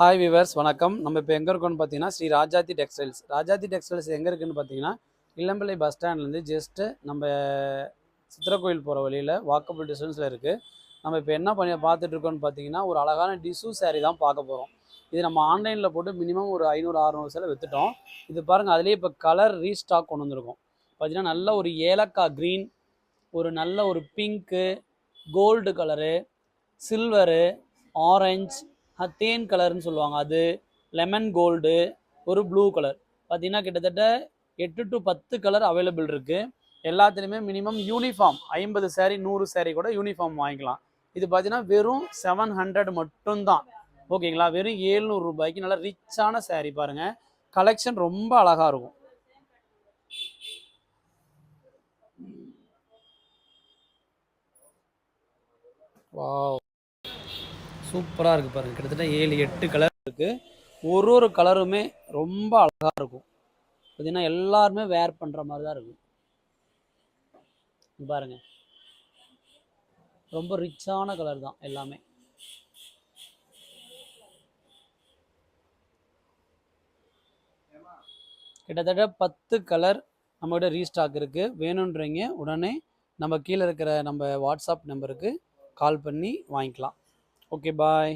Hi viewers வணக்கம். நம்ம இப்போ எங்கே இருக்கோம்னு பார்த்தீங்கன்னா ஸ்ரீ ராஜாத்தி டெக்ஸ்டைல்ஸ். ராஜாத்தி டெக்ஸ்டைல்ஸ் எங்கே இருக்குதுன்னு பார்த்தீங்கன்னா இளம்பிள்ளை பஸ் ஸ்டாண்ட்லேருந்து ஜஸ்ட்டு நம்ம சித்திரக்கோயில் போகிற வழியில் வாக்கபிள் டிஸ்டன்ஸில் இருக்குது. நம்ம இப்போ என்ன பார்த்துட்டு இருக்கோம்னு பார்த்தீங்கன்னா ஒரு அழகான டிசு சாரீ தான் பார்க்க போகிறோம். இது நம்ம ஆன்லைனில் போட்டு மினிமம் ஒரு 500-600 சேலை விற்றுட்டோம். இது பாருங்கள், அதுலேயே இப்போ கலர் ரீஸ்டாக் கொண்டு வந்திருக்கோம். பார்த்தீங்கன்னா நல்ல ஒரு ஏலக்காய் க்ரீன், ஒரு நல்ல ஒரு pink, gold colour, silver, orange, தேன் கலர்னு சொல்லுவாங்க, அது லெமன் கோல்டு, ஒரு ப்ளூ கலர். பார்த்தீங்கன்னா கிட்டத்தட்ட 8 to 10 கலர் அவைலபிள் இருக்குது. எல்லாத்துலேயுமே மினிமம் யூனிஃபார்ம் 50 சேரீ 100 சேரீ கூட யூனிஃபார்ம் வாங்கிக்கலாம். இது பார்த்தீங்கன்னா வெறும் 700 மட்டும்தான். ஓகேங்களா? வெறும் 700 ரூபாய்க்கு நல்லா ரிச்சான சேரீ பாருங்கள். கலெக்ஷன் ரொம்ப அழகாக இருக்கும். வாவ், சூப்பராக இருக்குது பாருங்கள். கிட்டத்தட்ட 7-8 கலர் இருக்குது. ஒரு கலருமே ரொம்ப அழகாக இருக்கும். பார்த்தீங்கன்னா எல்லாருமே வேர் பண்ணுற மாதிரி தான் இருக்கும். பாருங்கள், ரொம்ப ரிச்சான கலர் தான் எல்லாமே. கிட்டத்தட்ட 10 கலர் நம்மகிட்ட ரீஸ்டாக் இருக்குது. வேணுன்றீங்க உடனே நம்ம கீழே இருக்கிற நம்ம வாட்ஸ்அப் நம்பருக்கு கால் பண்ணி வாங்கிக்கலாம். ஓகே, பாய்.